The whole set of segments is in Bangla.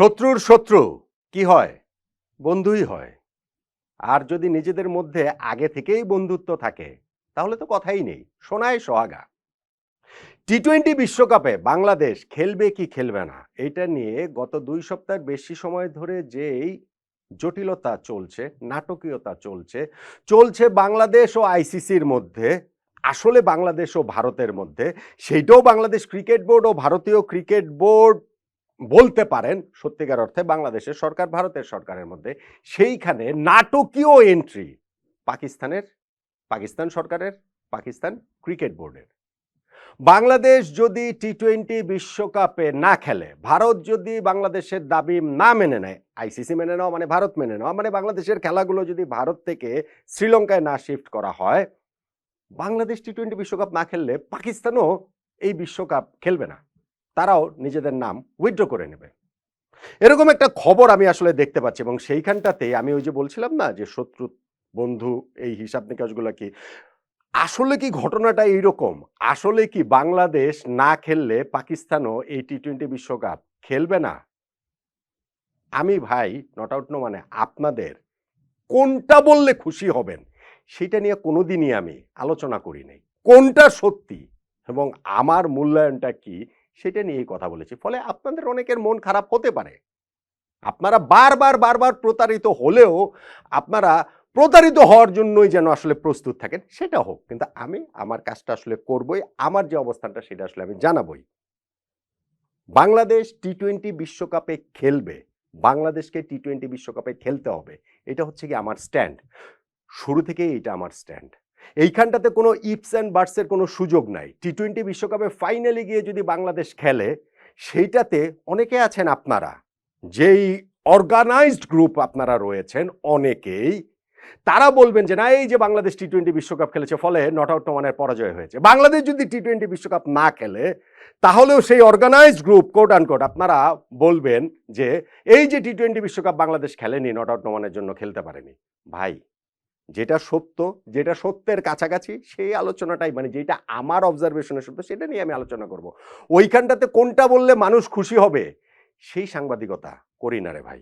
শত্রুর শত্রু কি হয়? বন্ধুই হয়। আর যদি নিজেদের মধ্যে আগে থেকেই বন্ধুত্ব থাকে তাহলে তো কথাই নেই, সোনায় সোহাগা। টি-20 বিশ্বকাপে বাংলাদেশ খেলবে কি খেলবে না এটা নিয়ে গত ২ সপ্তাহের বেশি সময় ধরে যেই জটিলতা চলছে, নাটকীয়তা চলছে বাংলাদেশ ও আইসিসির মধ্যে, আসলে বাংলাদেশ ও ভারতের মধ্যে, সেইটাও বাংলাদেশ ক্রিকেট বোর্ড ও ভারতীয় ক্রিকেট বোর্ড বলতে পারেন সত্যিকার অর্থে বাংলাদেশের সরকার ভারতের সরকারের মধ্যে। সেইখানে নাটকীয় এন্ট্রি পাকিস্তান সরকারের, পাকিস্তান ক্রিকেট বোর্ডের। বাংলাদেশ যদি টি-20 বিশ্বকাপে না খেলে, ভারত যদি বাংলাদেশের দাবি না মেনে নেয়, আইসিসি মেনে নেওয়া মানে ভারত মেনে নেওয়া মানে বাংলাদেশের খেলাগুলো যদি ভারত থেকে শ্রীলঙ্কায় না শিফট করা হয়, বাংলাদেশ টি-20 বিশ্বকাপ না খেললে পাকিস্তানও এই বিশ্বকাপ খেলবে না, তারাও নিজেদের নাম উইথড্র করে নেবে। এরকম একটা খবর আমি আসলে দেখতে পাচ্ছি এবং সেইখানটাতে আমি ওই যে বলছিলাম না যে শত্রু বন্ধু এই হিসাব নিকাশগুলো কি আসলে কি ঘটনাটা এইরকম? আসলে কি বাংলাদেশ না খেললে পাকিস্তানও এই টি-20 বিশ্বকাপ খেলবে না? আমি ভাই নট আউট নো মানে আপনাদের কোনটা বললে খুশি হবেন সেটা নিয়ে কোনোদিনই আমি আলোচনা করি নাই। কোনটা সত্যি এবং আমার মূল্যায়নটা কি সেটা নিয়েই কথা বলেছি। ফলে আপনাদের অনেকের মন খারাপ হতে পারে। আপনারা বারবার প্রতারিত হলেও আপনারা প্রতারিত হওয়ার জন্যই যেন আসলে প্রস্তুত থাকেন সেটা হোক। কিন্তু আমি আমার কাজটা আসলে করবই। আমার যে অবস্থানটা সেটা আসলে আমি জানাবই। বাংলাদেশ টি-20 বিশ্বকাপে খেলবে। বাংলাদেশকে টি-20 বিশ্বকাপে খেলতে হবে। এটা হচ্ছে গিয়ে আমার স্ট্যান্ড। শুরু থেকেই এটা আমার স্ট্যান্ড। এইখানটাতে কোনো ইফস অ্যান্ড বাটস এর কোনো সুযোগ নাই। টি-20 বিশ্বকাপে ফাইনালে গিয়ে যদি বাংলাদেশ খেলে, সেইটাতে অনেকে আছেন আপনারা, যেই অর্গানাইজড গ্রুপ আপনারা রয়েছেন অনেকেই, তারা বলবেন যে না এই যে বাংলাদেশ টি-20 বিশ্বকাপ খেলেছে ফলে নট আউট ওয়ানের পরাজয় হয়েছে। বাংলাদেশ যদি টি-20 বিশ্বকাপ না খেলে তাহলেও সেই অর্গানাইজড গ্রুপ কোট আনকোট আপনারা বলবেন যে এই যে টি-20 বিশ্বকাপ বাংলাদেশ খেলেনি, নট আউট ওয়ানের জন্য খেলতে পারেনি। ভাই, যেটা সত্য, যেটা সত্যের কাছাকাছি সেই আলোচনাটাই মানে যেটা আমার অবজারভেশনের সত্য সেটা নিয়ে আমি আলোচনা করব। ওইখানটাতে কোনটা বললে মানুষ খুশি হবে সেই সাংবাদিকতা করি না রে ভাই।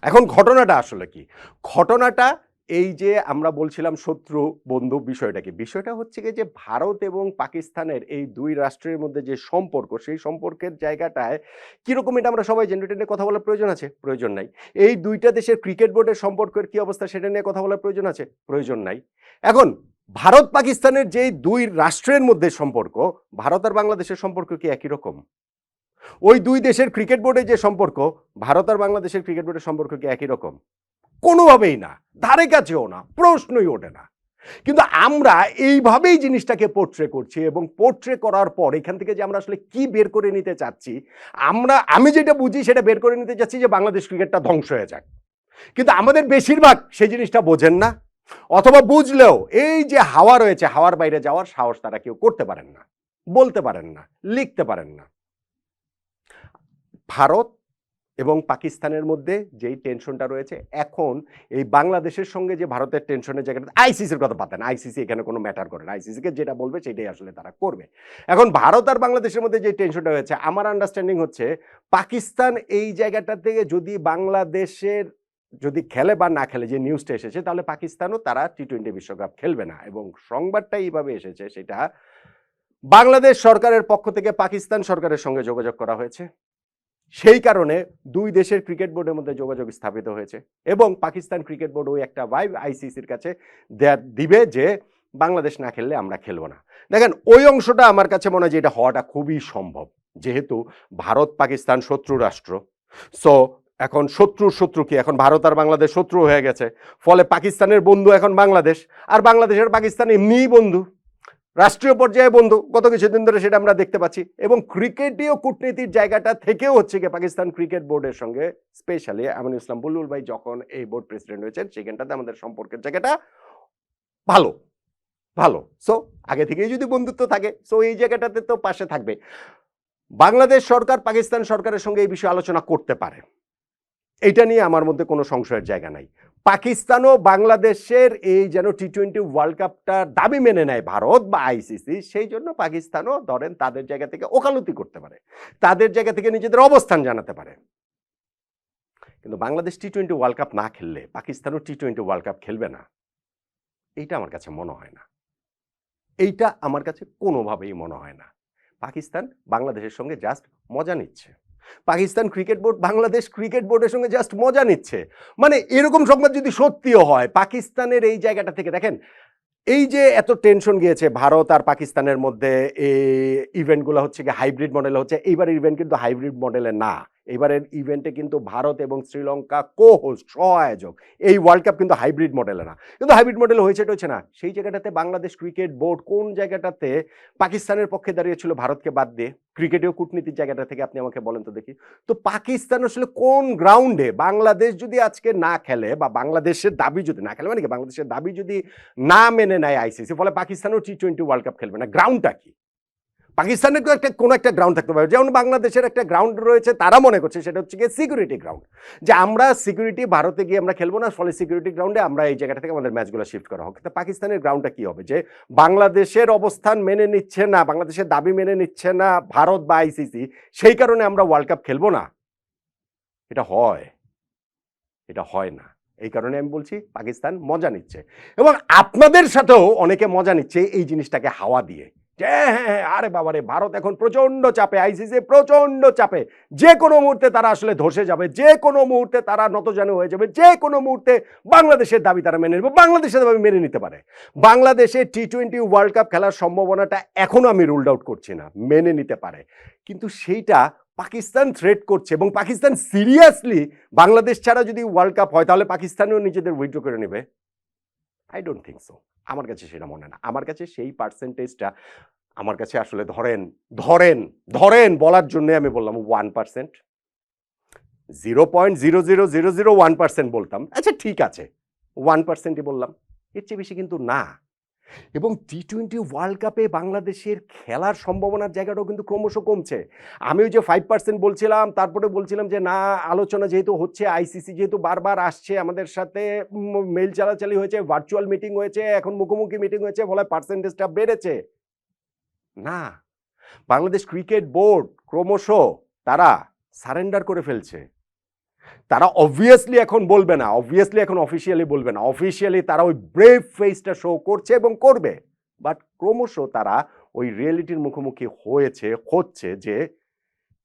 এখন ঘটনাটা আসলে কি? ঘটনাটা এই যে আমরা বলছিলাম শত্রু বন্ধু বিষয়টা কি? বিষয়টা হচ্ছে গিয়ে যে ভারত এবং পাকিস্তানের এই ২ রাষ্ট্রের মধ্যে যে সম্পর্ক সেই সম্পর্কের জায়গাটায় কিরকম এটা আমরা সবাই জেনে টেনে কথা বলার প্রয়োজন আছে? প্রয়োজন নাই। এই ২ টা দেশের ক্রিকেট বোর্ডের সম্পর্কের কি অবস্থা সেটা নিয়ে কথা বলার প্রয়োজন আছে? প্রয়োজন নাই। এখন ভারত পাকিস্তানের যেই ২ রাষ্ট্রের মধ্যে সম্পর্ক, ভারত আর বাংলাদেশের সম্পর্ক কি একই রকম? ওই ২ দেশের ক্রিকেট বোর্ডের যে সম্পর্ক, ভারত আর বাংলাদেশের ক্রিকেট বোর্ডের সম্পর্ক কি একই রকম? কোনোভাবেই না, ধারে কাছেও না, প্রশ্নই ওঠে না। কিন্তু আমরা এইভাবেই জিনিসটাকে পোর্ট্রে করছি এবং পোর্ট্রে করার পর এখান থেকে যে আমরা আসলে কি বের করে নিতে চাচ্ছি, আমি যেটা বুঝি সেটা বের করে নিতে চাচ্ছি যে বাংলাদেশ ক্রিকেটটা ধ্বংস হয়ে যাক। কিন্তু আমাদের বেশিরভাগ সেই জিনিসটা বোঝেন না, অথবা বুঝলেও এই যে হাওয়া রয়েছে, হাওয়ার বাইরে যাওয়ার সাহস তারা কেউ করতে পারেন না, বলতে পারেন না, লিখতে পারেন না। ভারত এবং পাকিস্তানের মধ্যে যেই টেনশনটা রয়েছে এখন এই বাংলাদেশের সঙ্গে যে ভারতের টেনশনের জায়গাটা, আইসিসির কথা বাদ দেন, আইসিসি এখানে কোনো ম্যাটার করে না, আইসিসিকে যেটা বলবে সেটাই আসলে তারা করবে। এখন ভারত আর বাংলাদেশের মধ্যে যে টেনশনটা হয়েছে আমার আন্ডারস্ট্যান্ডিং হচ্ছে পাকিস্তান এই জায়গাটা থেকে যদি বাংলাদেশের যদি খেলে বা না খেলে যে নিউজটা এসেছে তাহলে পাকিস্তানও তারা টি-20 বিশ্বকাপ খেলবে না এবং সংবাদটা এইভাবে এসেছে সেটা বাংলাদেশ সরকারের পক্ষ থেকে পাকিস্তান সরকারের সঙ্গে যোগাযোগ করা হয়েছে, সেই কারণে ২ দেশের ক্রিকেট বোর্ডের মধ্যে যোগাযোগ স্থাপিত হয়েছে এবং পাকিস্তান ক্রিকেট বোর্ড ওই একটা ভাইব আইসিসির কাছে দিবে যে বাংলাদেশ না খেললে আমরা খেলবো না। দেখেন ওই অংশটা আমার কাছে মনে হয় যে এটা হওয়াটা খুবই সম্ভব, যেহেতু ভারত পাকিস্তান শত্রু রাষ্ট্র। সো এখন শত্রু কি এখন ভারত আর বাংলাদেশ শত্রু হয়ে গেছে, ফলে পাকিস্তানের বন্ধু এখন বাংলাদেশ, আর বাংলাদেশের পাকিস্তান এমনিই বন্ধু, রাষ্ট্রীয় পর্যায়ে বন্ধু, গত কিছুদিন ধরে সেটা আমরা দেখতে পাচ্ছি। এবং ক্রিকেটীয় কূটনীতির জায়গাটা থেকেও হচ্ছে গিয়ে পাকিস্তান ক্রিকেট বোর্ডের সঙ্গে স্পেশালি আমিনুল ইসলাম বুলবুল ভাই যখন এই বোর্ড প্রেসিডেন্ট হয়েছেন সেখানটাতে আমাদের সম্পর্কের জায়গাটা ভালো ভালো। সো আগে থেকেই যদি বন্ধুত্ব থাকে সো এই জায়গাটাতে তো পাশে থাকবে। বাংলাদেশ সরকার পাকিস্তান সরকারের সঙ্গে এই বিষয়ে আলোচনা করতে পারে, এটা নিয়ে আমার মধ্যে কোনো সংশয়ের জায়গা নাই। পাকিস্তানও বাংলাদেশের এই যেন টি-20 ওয়ার্ল্ড কাপটার দাবি মেনে নেয় ভারত বা আইসিসি, সেই জন্য পাকিস্তানও ধরেন তাদের জায়গা থেকে ওকালতি করতে পারে, তাদের জায়গা থেকে নিজেদের অবস্থান জানাতে পারে। কিন্তু বাংলাদেশ টি-20 ওয়ার্ল্ড কাপ না খেললে পাকিস্তানও টি-20 ওয়ার্ল্ড কাপ খেলবে না। এইটা আমার কাছে মনে হয় না। এইটা আমার কাছে কোনোভাবেই মনে হয় না। পাকিস্তান বাংলাদেশের সঙ্গে জাস্ট মজা নিচ্ছে। Pakistan cricket board Bangladesh cricket বোর্ডের সঙ্গে জাস্ট মজা নিচ্ছে। মানে এরকম সংবাদ যদি সত্যিও হয়, পাকিস্তানের এই জায়গাটা থেকে দেখেন, এই যে এত টেনশন গিয়েছে ভারত আর পাকিস্তানের মধ্যে, এই ইভেন্টগুলো হচ্ছে কি হাইব্রিড মডেলে হচ্ছে। এইবারের ইভেন্ট কিন্তু হাইব্রিড মডেলে না। এবারের ইভেন্টে কিন্তু ভারত এবং শ্রীলঙ্কা কো-হোস্ট, সহ-আয়োজক। এই ওয়ার্ল্ড কাপ কিন্তু হাইব্রিড মডেলে না। কিন্তু হাইব্রিড মডেল হয়েছে না। সেই জায়গাটাতে বাংলাদেশ ক্রিকেট বোর্ড কোন জায়গাটাতে পাকিস্তানের পক্ষে দাঁড়িয়েছিল ভারতকে বাদ দিয়ে? ক্রিকেটীয় কূটনীতির জায়গাটা থেকে আপনি আমাকে বলেন তো দেখি। তো পাকিস্তান আসলে কোন গ্রাউন্ডে, বাংলাদেশ যদি আজকে না খেলে বা বাংলাদেশের দাবি যদি না খেলে, মানে কি বাংলাদেশের দাবি যদি না মেনে নেয় আইসিসি, ফলে পাকিস্তানও টি-20 ওয়ার্ল্ড কাপ খেলবে না। গ্রাউন্ডটা কি? পাকিস্তানের তো কোনো একটা গ্রাউন্ড থাকতে পারে। যেমন বাংলাদেশের একটা গ্রাউন্ড রয়েছে, তারা মনে করছে সেটা হচ্ছে গিয়ে সিকিউরিটি গ্রাউন্ড, যে আমরা সিকিউরিটি ভারতে গিয়ে আমরা খেলবো না, ফলে সিকিউরিটি গ্রাউন্ডে আমরা এই জায়গাটা থেকে আমাদের ম্যাচগুলো শিফট করা হোক। কিন্তু পাকিস্তানের গ্রাউন্ডটা কি হবে? যে বাংলাদেশের অবস্থান মেনে নিচ্ছে না, বাংলাদেশের দাবি মেনে নিচ্ছে না ভারত বা আইসিসি, সেই কারণে আমরা ওয়ার্ল্ড কাপ খেলবো না। এটা হয়? এটা হয় না। এই কারণে আমি বলছি পাকিস্তান মজা নিচ্ছে, এবং আপনাদের সাথেও অনেকে মজা নিচ্ছে এই জিনিসটাকে হাওয়া দিয়ে, যে হ্যাঁ, আরে বাবারে, ভারত এখন প্রচন্ড চাপে, আইসিসি প্রচন্ড চাপে, যে কোনো মুহূর্তে তারা আসলে ধসে যাবে, যে কোনো মুহূর্তে তারা নতজানু হয়ে যাবে, যে কোনো মুহূর্তে বাংলাদেশের দাবি তারা মেনে নেবে, বাংলাদেশের দাবি মেনে নিতে পারে। বাংলাদেশে টি-20 ওয়ার্ল্ড কাপ খেলার সম্ভাবনাটা এখনো আমি রুলড আউট করছি না, মেনে নিতে পারে। কিন্তু সেইটা পাকিস্তান থ্রেট করছে, এবং পাকিস্তান সিরিয়াসলি বাংলাদেশ ছাড়া যদি ওয়ার্ল্ড কাপ হয় তাহলে পাকিস্তানও নিজেদের উইথড্র করে নেবে। I don't think so. আমার কাছে সেটা মনে হয় না। আমার কাছে সেই পার্সেন্টেজটা, আমার কাছে আসলে ধরেন ধরেন ধরেন বলার জন্য আমি বললাম 1%, 0.00001% বলতাম, আচ্ছা ঠিক আছে 1%ই বললাম, এর চেয়ে বেশি কিন্তু না। এবং টি-20 ওয়ার্ল্ড কাপে বাংলাদেশের খেলার সম্ভাবনার জায়গাটাও কিন্তু ক্রমশ কমছে। আমি ওই যে 5% বলছিলাম, তারপরে বলছিলাম যে না, আলোচনা যেহেতু হচ্ছে, আইসিসি যেহেতু বারবার আসছে আমাদের সাথে, মেইল চালাচালি হয়েছে, ভার্চুয়াল মিটিং হয়েছে, এখন মুখোমুখি মিটিং হয়েছে, ফলে পার্সেন্টেজটা বেড়েছে। না, বাংলাদেশ ক্রিকেট বোর্ড ক্রমশ তারা সারেন্ডার করে ফেলছে। তারা অবভিয়াসলি এখন বলবে না, অবভিয়াসলি এখন অফিসিয়ালি বলবে না, অফিসিয়ালি তারা ওই ব্রেভ ফেসটা শো করছে এবং করবে, বাট ক্রমশ তারা ওই রিয়েলিটির মুখোমুখি হচ্ছে যে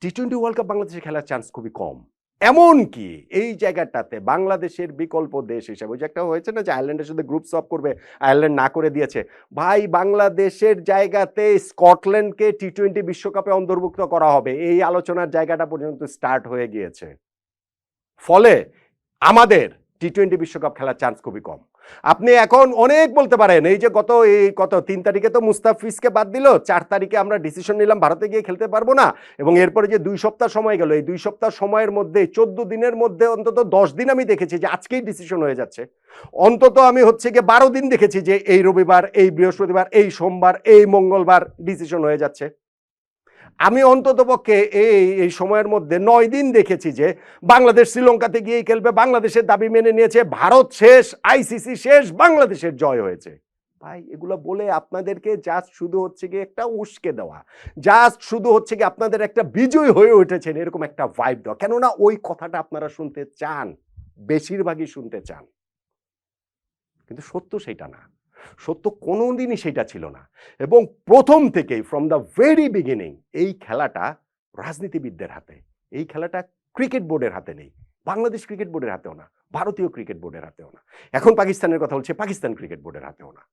টি-20 ওয়ার্ল্ড কাপ বাংলাদেশে খেলার চান্স খুবই কম। এমনকি এই জায়গাটাতে বাংলাদেশের বিকল্প দেশ হিসেবে, ওই যে একটা হয়েছে না যে আয়ারল্যান্ডের সাথে গ্রুপ সলভ করবে, আয়ারল্যান্ড না করে দিয়েছে। ভাই, বাংলাদেশের জায়গাতে স্কটল্যান্ডকে টি-20 বিশ্বকাপে অন্তর্ভুক্ত করা হবে, এই আলোচনার জায়গাটা পর্যন্ত স্টার্ট হয়ে গিয়েছে। ফলে আমাদের টি-20 বিশ্বকাপ খেলার চান্স খুবই কম। আপনি এখন অনেক বলতে পারেন, এই যে কত 3 তারিখে তো মুস্তাফিজকে বাদ দিল, 4 তারিখে আমরা ডিসিশন নিলাম ভারতে গিয়ে খেলতে পারবো না, এবং এরপরে যে 2 সপ্তাহ সময় গেল, এই 2 সপ্তাহ সময়ের মধ্যে 14 দিনের মধ্যে অন্তত 10 দিন আমি দেখেছি যে আজকেই ডিসিশন হয়ে যাচ্ছে। অন্তত আমি হচ্ছে গিয়ে 12 দিন দেখেছি যে এই রবিবার, এই বৃহস্পতিবার, এই সোমবার, এই মঙ্গলবার ডিসিশন হয়ে যাচ্ছে। আমি অন্ততপক্ষে এই সময়ের মধ্যে 9 দিন দেখেছি যে বাংলাদেশ শ্রীলঙ্কাতে গিয়েই খেলবে, বাংলাদেশের দাবি মেনে নিয়েছে, ভারত শেষ, আইসিসি শেষ, বাংলাদেশের জয় হয়েছে। ভাই, এগুলো বলে আপনাদেরকে জাস্ট শুধু হচ্ছে গিয়ে একটা উস্কে দেওয়া, জাস্ট শুধু হচ্ছে গিয়ে আপনাদের একটা বিজয় হয়ে উঠেছেন এরকম একটা ভাইব দেওয়া। কেননা ওই কথাটা আপনারা শুনতে চান, বেশিরভাগই শুনতে চান, কিন্তু সত্য সেটা না। সত্য কোনোদিনই সেটা ছিল না। এবং প্রথম থেকেই, ফ্রম দ্য ভেরি বিগিনিং, এই খেলাটা রাজনীতিবিদদের হাতে, এই খেলাটা ক্রিকেট বোর্ডের হাতে নেই, বাংলাদেশ ক্রিকেট বোর্ডের হাতেও না, ভারতীয় ক্রিকেট বোর্ডের হাতেও না, এখন পাকিস্তানের কথা বলছে, পাকিস্তান ক্রিকেট বোর্ডের হাতেও না।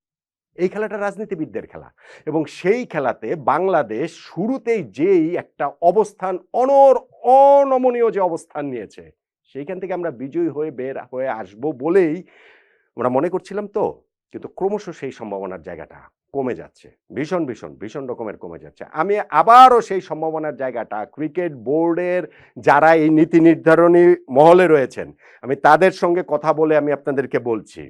এই খেলাটা রাজনীতিবিদদের খেলা, এবং সেই খেলাতে বাংলাদেশ শুরুতেই যেই একটা অবস্থান, অনমনীয় যে অবস্থান নিয়েছে, সেইখান থেকে আমরা বিজয়ী হয়ে বের হয়ে আসবো বলেই আমরা মনে করছিলাম। তো কিন্তু ক্রমশ সেই সম্ভাবনার জায়গাটা কমে যাচ্ছে, ভীষণ ভীষণ ভীষণ রকমের কমে যাচ্ছে। আমি আবারও সেই সম্ভাবনার জায়গাটা ক্রিকেট বোর্ডের যারা এই নীতি নির্ধারণী মহলে রয়েছেন, আমি তাদের সঙ্গে কথা বলে আমি আপনাদেরকে বলছি,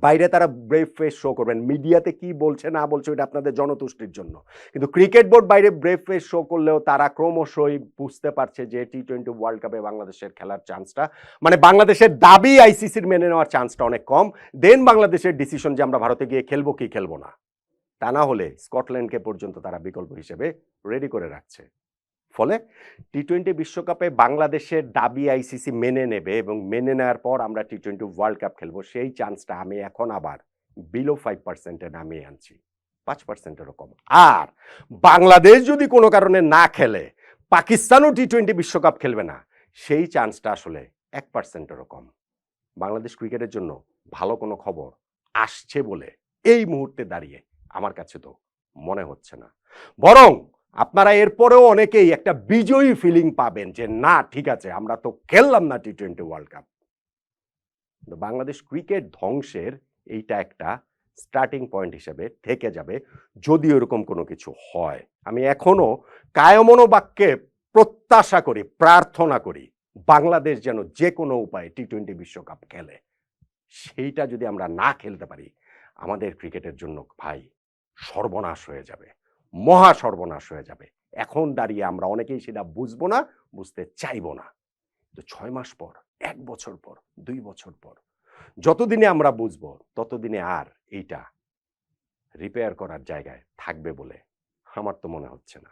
বাইরে তারা ব্রেভ ফেস শো করবেন, মিডিয়াতে কি বলছে না বলছে ওটা আপনাদের জনতুষ্টির জন্য, কিন্তু ক্রিকেট বোর্ড বাইরে ব্রেভ ফেস শো করলেও তারা ক্রমশই বুঝতে পারছে যে টি-20 ওয়ার্ল্ড কাপে বাংলাদেশের খেলার চান্সটা, মানে বাংলাদেশের দাবি আইসিসির মেনে নেওয়ার চান্সটা অনেক কম। দেন বাংলাদেশের ডিসিশন যে আমরা ভারতে গিয়ে খেলবো কি খেলবো না, তা না হলে স্কটল্যান্ডকে পর্যন্ত তারা বিকল্প হিসেবে রেডি করে রাখছে। ফলে টি-20 বিশ্বকাপে বাংলাদেশের দাবি আইসিসি মেনে নেবে এবং মেনে নেওয়ার পর আমরা টি-20 ওয়ার্ল্ড কাপ খেলবো, সেই চান্সটা আমি এখন আবার বিলো 5% নামিয়ে আনছি, 5%-এরও কম। আর বাংলাদেশ যদি কোনো কারণে না খেলে, পাকিস্তানও টি-20 বিশ্বকাপ খেলবে না, সেই চান্সটা আসলে 1%-এরও কম। বাংলাদেশ ক্রিকেটের জন্য ভালো কোনো খবর আসছে বলে এই মুহূর্তে দাঁড়িয়ে আমার কাছে তো মনে হচ্ছে না। বরং আপনারা এরপরেও অনেকেই একটা বিজয়ী ফিলিং পাবেন যে না ঠিক আছে, আমরা তো খেললাম না টি-20 ওয়ার্ল্ড কাপ। বাংলাদেশ ক্রিকেট ধ্বংসের এইটা একটা স্টার্টিং পয়েন্ট হিসেবে থেকে যাবে যদি এরকম কোনো কিছু হয়। আমি এখনো কায়মনোবাক্যে প্রত্যাশা করি, প্রার্থনা করি বাংলাদেশ যেন যে কোনো উপায়ে টি-20 বিশ্বকাপ খেলে। সেইটা যদি আমরা না খেলতে পারি, আমাদের ক্রিকেটের জন্য ভাই সর্বনাশ হয়ে যাবে, মহা সর্বনাশ হয়ে যাবে। এখন দাঁড়িয়ে আমরা অনেকেই সেটা বুঝবো না, বুঝতে চাইবো না। তো 6 মাস পর, 1 বছর পর, 2 বছর পর যতদিনে আমরা বুঝবো ততদিনে আর এইটা রিপেয়ার করার জায়গায় থাকবে বলে আমার তো মনে হচ্ছে না।